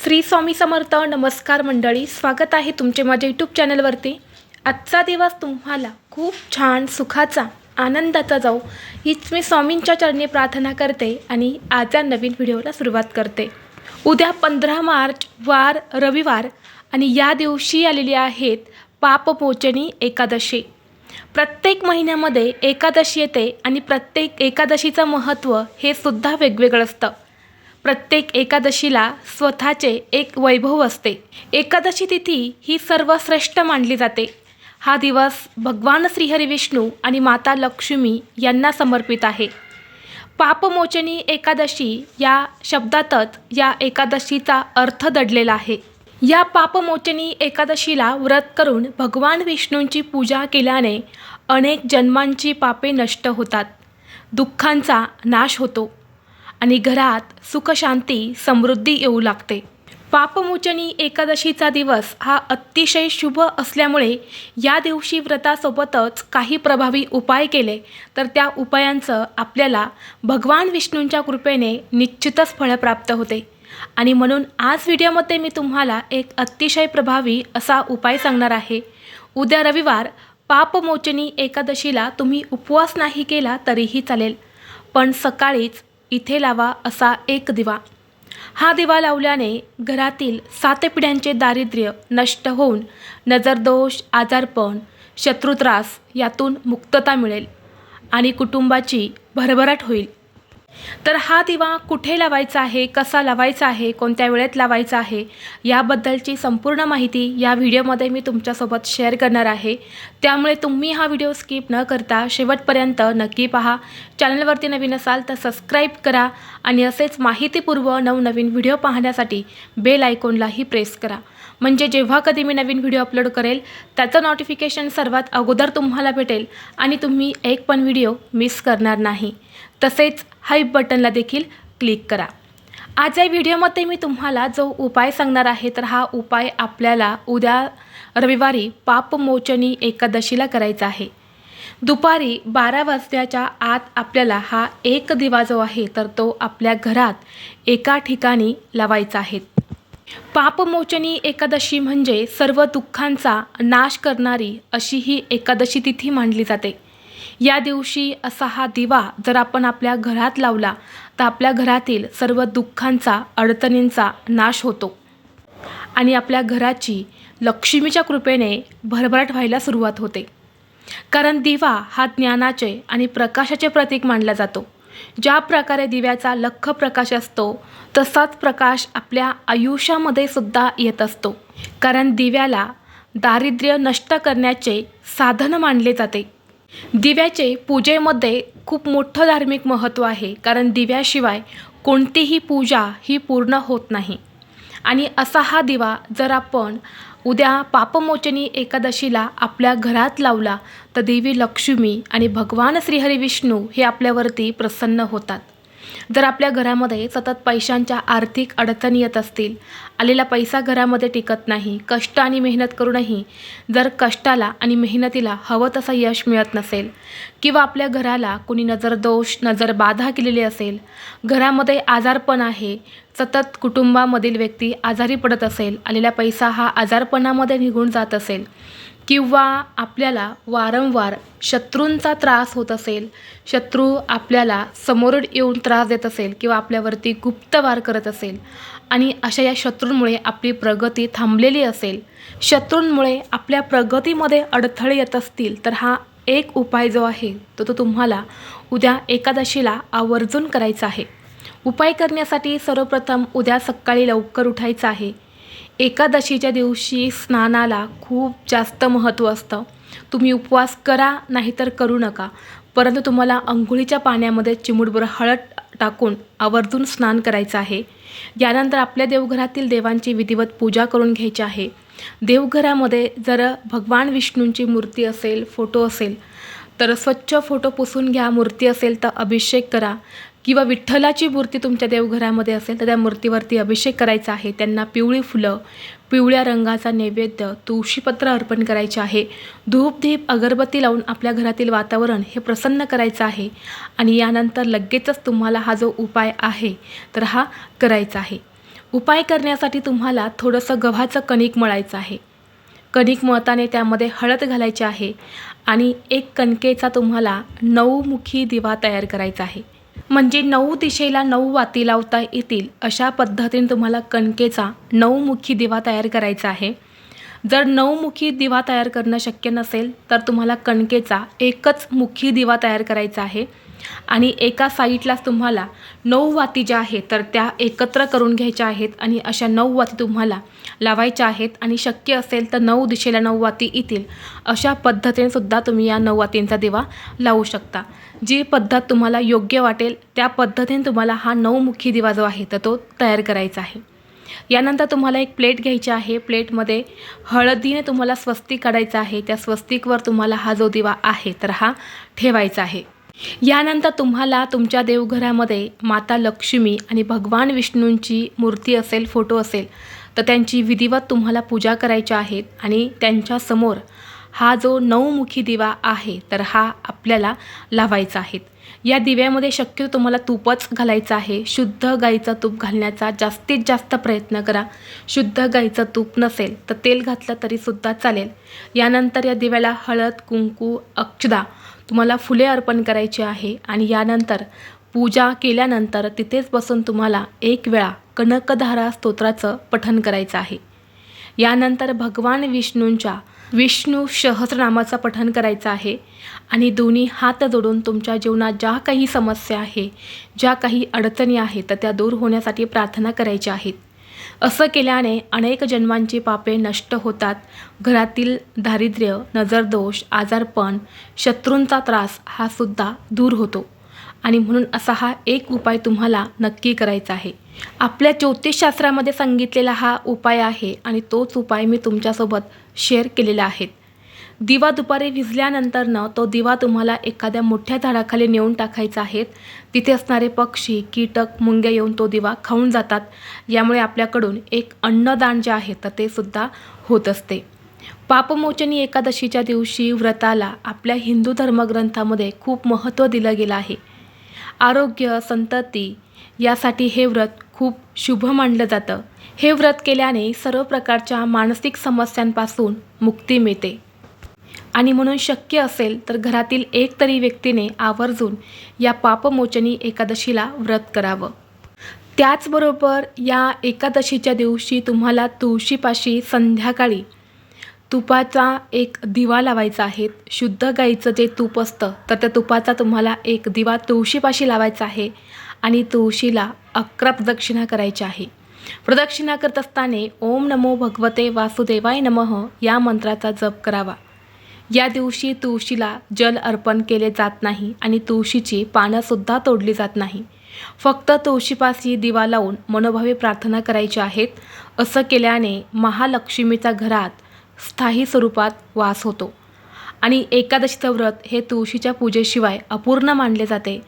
श्री स्वामी समर्थ. नमस्कार मंडळी, स्वागत आहे तुमचे माझ्या यूट्यूब चॅनलवरती. आजचा दिवस तुम्हाला खूप छान सुखाचा आनंदाचा जाऊ हीच मी स्वामींच्या चरणी प्रार्थना करते आणि आजच्या नवीन व्हिडिओला सुरुवात करते. उद्या 15 मार्च वार रविवार आणि या दिवशी आलेली आहेत पापमोचनी एकादशी. प्रत्येक महिन्यामध्ये एकादशी येते आणि प्रत्येक एकादशीचं महत्त्व हे सुद्धा वेगवेगळं असतं. प्रत्येक एकादशीला स्वतःचे एक वैभव असते. एकादशी तिथी ही सर्वश्रेष्ठ मानली जाते. हा दिवस भगवान श्रीहरी विष्णू आणि माता लक्ष्मी यांना समर्पित आहे. पापमोचनी एकादशी या शब्दातच या एकादशीचा अर्थ दडलेला आहे. या पापमोचनी एकादशीला व्रत करून भगवान विष्णूंची पूजा केल्याने अनेक जन्मांची पापे नष्ट होतात, दुःखांचा नाश होतो आणि घरात सुखशांती समृद्धी येऊ लागते. पापमोचनी एकादशीचा दिवस हा अतिशय शुभ असल्यामुळे या दिवशी व्रतासोबतच काही प्रभावी उपाय केले तर त्या उपायांचं आपल्याला भगवान विष्णूंच्या कृपेने निश्चितच फळ प्राप्त होते. आणि म्हणून आज व्हिडिओमध्ये मी तुम्हाला एक अतिशय प्रभावी असा उपाय सांगणार आहे. उद्या रविवार पापमोचनी एकादशीला तुम्ही उपवास नाही केला तरीही चालेल, पण सकाळीच इथे लावा असा एक दिवा. हा दिवा लावल्याने घरातील 7 पिढ्यांचे दारिद्र्य नष्ट होऊन नजरदोष, आजारपण, शत्रुत्रास यातून मुक्तता मिळेल आणि कुटुंबाची भरभराट होईल. तर हा दिवा कुठे लावायचा आहे, कसा लावायचा आहे, कोणत्या वेळेत लावायचा आहे याबद्दलची संपूर्ण माहिती या व्हिडिओमध्ये मी तुमच्यासोबत शेअर करणार आहे. त्यामुळे तुम्ही हा व्हिडिओ स्किप न करता शेवटपर्यंत नक्की पहा. चॅनलवरती नवीन असाल तर सबस्क्राईब करा आणि असेच माहितीपूर्व नवनवीन व्हिडिओ पाहण्यासाठी बेल आयकॉनलाही प्रेस करा. म्हणजे जेव्हा कधी मी नवीन व्हिडिओ अपलोड करेल त्याचं नोटिफिकेशन सर्वात अगोदर तुम्हाला भेटेल आणि तुम्ही एक पण व्हिडिओ मिस करणार नाही. तसेच हाईप बटनला देखील क्लिक करा. आज या व्हिडिओमध्ये मी तुम्हाला जो उपाय सांगणार आहे तर हा उपाय आपल्याला उद्या रविवारी पापमोचनी एकादशीला करायचा आहे. दुपारी 12 वाजल्याच्या आत आपल्याला हा एक दिवा जो आहे तर तो आपल्या घरात एका ठिकाणी लावायचा आहे. पापमोचनी एकादशी म्हणजे सर्व दुःखांचा नाश करणारी अशी ही एकादशी तिथी मानली जाते. या दिवशी असा हा दिवा जर आपण आपल्या घरात लावला तर आपल्या घरातील सर्व दुःखांचा, अडचणींचा नाश होतो आणि आपल्या घराची लक्ष्मीच्या कृपेने भरभराट व्हायला सुरुवात होते. कारण दिवा हा ज्ञानाचे आणि प्रकाशाचे प्रतीक मानला जातो. ज्या प्रकारे दिव्याचा लख्ख प्रकाश असतो तसाच प्रकाश आपल्या आयुष्यामध्ये सुद्धा येत असतो. कारण दिव्याला दारिद्र्य नष्ट करण्याचे साधन मानले जाते. दिव्याचे पूजेमध्ये खूप मोठं धार्मिक महत्त्व आहे. कारण दिव्याशिवाय कोणतीही पूजा ही पूर्ण होत नाही. आणि असा हा दिवा जर आपण उद्या पापमोचनी एकादशीला आपल्या घरात लावला तर देवी लक्ष्मी आणि भगवान श्रीहरी विष्णू हे आपल्यावरती प्रसन्न होतात. जर आपल्या घरामध्ये सतत पैशांच्या आर्थिक अडचणी येत असतील, आलेला पैसा घरामध्ये टिकत नाही, कष्ट आणि मेहनत करूनही जर कष्टाला आणि मेहनतीला हवं तसं यश मिळत नसेल, किंवा आपल्या घराला कोणी नजरदोष, नजरबाधा केलेली असेल, घरामध्ये आजारपण आहे, सतत कुटुंबामधील व्यक्ती आजारी पडत असेल, आलेला पैसा हा आजारपणामध्ये निघून जात असेल, किंवा आपल्याला वारंवार शत्रूंचा त्रास होत असेल, शत्रू आपल्याला समोर येऊन त्रास देत असेल किंवा आपल्यावरती गुप्तवार करत असेल आणि अशा या शत्रूंमुळे आपली प्रगती थांबलेली असेल, शत्रूंमुळे आपल्या प्रगतीमध्ये अडथळे येत असतील तर हा एक उपाय जो आहे तो तुम्हाला उद्या एकादशीला आवर्जून करायचा आहे. उपाय करण्यासाठी सर्वप्रथम उद्या सकाळी लवकर उठायचं आहे. एकादशीच्या दिवशी स्नानाला खूप जास्त महत्त्व असतं. तुम्ही उपवास करा नाहीतर करू नका, परंतु तुम्हाला अंघोळीच्या पाण्यामध्ये चिमूटभर हळद टाकून आवर्जून स्नान करायचं आहे. यानंतर आपल्या देवघरातील देवांची विधिवत पूजा करून घ्यायची आहे. देवघरामध्ये जर भगवान विष्णूंची मूर्ती असेल, फोटो असेल तर स्वच्छ फोटो पुसून घ्या. मूर्ती असेल तर अभिषेक करा, किंवा विठ्ठलाची मूर्ती तुमच्या देवघरामध्ये असेल तर त्या मूर्तीवरती अभिषेक करायचा आहे. त्यांना पिवळी फुलं, पिवळ्या रंगाचा नैवेद्य, तुळशीपत्र अर्पण करायचे आहे. धूप दीप अगरबत्ती लावून आपल्या घरातील वातावरण हे प्रसन्न करायचं आहे. आणि यानंतर लगेचच तुम्हाला हा जो उपाय आहे तर हा करायचा आहे. उपाय करण्यासाठी तुम्हाला थोडंसं गव्हाचं कणिक मळायचं आहे. कणिक मळताना त्यामध्ये हळद घालायची आहे आणि एक कणकेचा तुम्हाला 9 मुखी दिवा तयार करायचा आहे. म्हणजे 9 दिशेला 9 वाती लावता येतील अशा पद्धतीने तुम्हाला कणकेचा 9 मुखी दिवा तयार करायचा आहे. जर 9 मुखी दिवा तयार करणं शक्य नसेल तर तुम्हाला कणकेचा एकच मुखी दिवा तयार करायचा आहे आणि एका साईडलाच तुम्हाला 9 वाती ज्या आहेत तर त्या एकत्र करून घ्यायच्या आहेत आणि अशा 9 वाती तुम्हाला लावायच्या आहेत आणि शक्य असेल तर 9 दिशेला 9 वाती येतील अशा पद्धतीने सुद्धा तुम्ही या 9 वातींचा दिवा लावू शकता. जी पद्धत तुम्हाला योग्य वाटेल त्या पद्धतीने तुम्हाला हा 9 मुखी दिवा जो आहे तर तो तयार करायचा आहे. यानंतर तुम्हाला एक प्लेट घ्यायची आहे. प्लेटमध्ये हळदीने तुम्हाला स्वस्तिक काढायचं आहे. त्या स्वस्तिकवर तुम्हाला हा जो दिवा आहे तर हा ठेवायचा आहे. यानंतर तुम्हाला तुमच्या देवघरामध्ये माता लक्ष्मी आणि भगवान विष्णूंची मूर्ती असेल, फोटो असेल तर त्यांची विधिवत तुम्हाला पूजा करायची आहेत आणि त्यांच्यासमोर हा जो 9 मुखी दिवा आहे तर हा आपल्याला लावायचा आहे. या दिव्यामध्ये शक्यतो तुम्हाला तूपच घालायचं आहे. शुद्ध गाईचं तूप घालण्याचा जास्तीत जास्त प्रयत्न करा. शुद्ध गाईचं तूप नसेल तर तेल घातलं तरीसुद्धा चालेल. यानंतर या दिव्याला हळद, कुंकू, अक्षदा तुम्हाला फुले अर्पण करायची आहे आणि यानंतर पूजा केल्यानंतर तिथेच बसून तुम्हाला एक वेळा कनकधारा स्तोत्राचं पठण करायचं आहे. यानंतर भगवान विष्णूंच्या विष्णू सहस्रनामाचं पठण करायचं आहे आणि दोन्ही हात जोडून तुमच्या जीवनात ज्या काही समस्या आहे, ज्या काही अडचणी आहेत तर त्या दूर होण्यासाठी प्रार्थना करायच्या आहेत. असं केल्याने अनेक जन्मांची पापे नष्ट होतात. घरातील दारिद्र्य, नजरदोष, आजारपण, शत्रूंचा त्रास हा सुद्धा दूर होतो आणि म्हणून असा हा एक उपाय तुम्हाला नक्की करायचा आहे. आपल्या ज्योतिषशास्त्रामध्ये सांगितलेला हा उपाय आहे आणि तोच उपाय मी तुमच्यासोबत शेअर केलेला आहे. दिवा दुपारी विझल्यानंतरनं तो दिवा तुम्हाला एखाद्या मोठ्या झाडाखाली नेऊन टाकायचा आहे. तिथे असणारे पक्षी, कीटक, मुंग्या येऊन तो दिवा खाऊन जातात. यामुळे आपल्याकडून एक अन्नदान जे आहे तर ते सुद्धा होत असते. पापमोचनी एकादशीच्या दिवशी व्रताला आपल्या हिंदू धर्मग्रंथामध्ये खूप महत्त्व दिलं गेलं आहे. आरोग्य, संतती यासाठी हे व्रत खूप शुभ मानलं जातं. हे व्रत केल्याने सर्व प्रकारच्या मानसिक समस्यांपासून मुक्ती मिळते आणि म्हणून शक्य असेल तर घरातील एक तरी व्यक्तीने आवर्जून या पापमोचनी एकादशीला व्रत करावं. त्याचबरोबर या एकादशीच्या दिवशी तुम्हाला तुळशीपाशी संध्याकाळी तुपाचा एक दिवा लावायचा आहे. शुद्ध गाईचं जे तूप असतं तर त्या तुपाचा तुम्हाला एक दिवा तुळशीपाशी लावायचा आहे आणि तुळशीला 11 प्रदक्षिणा करायच्या आहे. प्रदक्षिणा करत असताना ओम नमो भगवते वासुदेवाय नमः या मंत्राचा जप करावा. या दिवशी तुळशीला जल अर्पण केले जात नाही आणि तुळशीची पानंसुद्धा तोडली जात नाही. फक्त तुळशीपाशी दिवा लावून मनोभावे प्रार्थना करायची आहेत. असं केल्याने महालक्ष्मीचा घरात स्थायी स्वरूपात वास होतो आणि एकादशीचं व्रत हे तुळशीच्या पूजेशिवाय अपूर्ण मानले जाते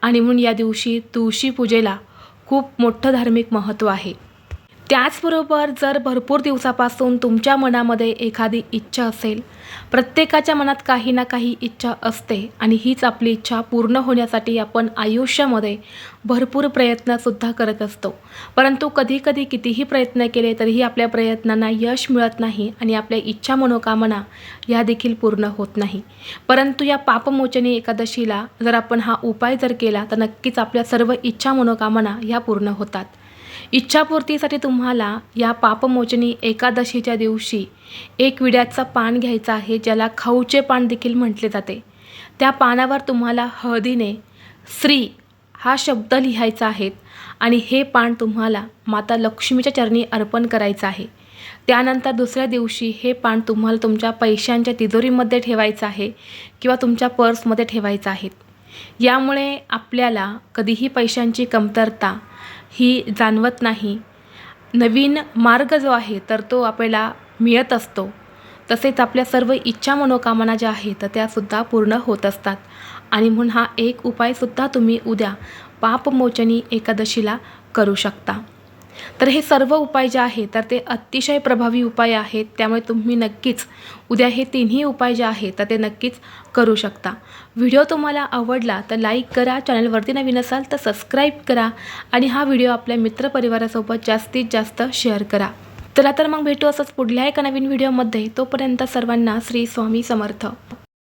आणि म्हणून या दिवशी तुळशी पूजेला खूप मोठं धार्मिक महत्त्व आहे. त्याचबरोबर जर भरपूर दिवसापासून तुमच्या मनामध्ये एखादी इच्छा असेल, प्रत्येकाच्या मनात काही ना काही इच्छा असते आणि हीच आपली इच्छा पूर्ण होण्यासाठी आपण आयुष्यामध्ये भरपूर प्रयत्नसुद्धा करत असतो. परंतु कधीकधी कितीही प्रयत्न केले तरीही आपल्या प्रयत्नांना यश मिळत नाही आणि आपल्या इच्छा मनोकामना या देखील पूर्ण होत नाही. परंतु या पापमोचनी एकादशीला जर आपण हा उपाय जर केला तर नक्कीच आपल्या सर्व इच्छा मनोकामना ह्या पूर्ण होतात. इच्छापूर्तीसाठी तुम्हाला या पापमोचनी एकादशीच्या दिवशी एक विड्याचं पान घ्यायचं आहे, ज्याला खाऊचे पान देखील म्हटले जाते. त्या पानावर तुम्हाला हळदीने श्री हा शब्द लिहायचा आहे आणि हे पान तुम्हाला माता लक्ष्मीच्या चरणी अर्पण करायचं आहे. त्यानंतर दुसऱ्या दिवशी हे पान तुम्हाला तुमच्या पैशांच्या तिजोरीमध्ये ठेवायचं आहे किंवा तुमच्या पर्समध्ये ठेवायचं आहे. यामुळे आपल्याला कधीही पैशांची कमतरता ही जाणवत नाही. नवीन मार्ग जो आहे तर तो आपल्याला मिळत असतो. तसेच आपल्या सर्व इच्छा मनोकामना ज्या आहेत तर त्यासुद्धा पूर्ण होत असतात आणि म्हणून हा एक उपायसुद्धा तुम्ही उद्या पापमोचनी एकादशीला करू शकता. तर हे सर्व उपाय जे आहे तर ते अतिशय प्रभावी उपाय आहेत. त्यामुळे तुम्ही नक्कीच उद्या हे तिन्ही उपाय जे आहेत तर ते नक्कीच करू शकता. व्हिडिओ तुम्हाला आवडला तर लाईक करा, चॅनलवरती नवीन असाल तर सबस्क्राईब करा आणि हा व्हिडिओ आपल्या मित्रपरिवारासोबत जास्तीत जास्त शेअर करा. चला तर मग भेटू असंच पुढल्या एका नवीन व्हिडिओमध्ये. तोपर्यंत सर्वांना श्री स्वामी समर्थ.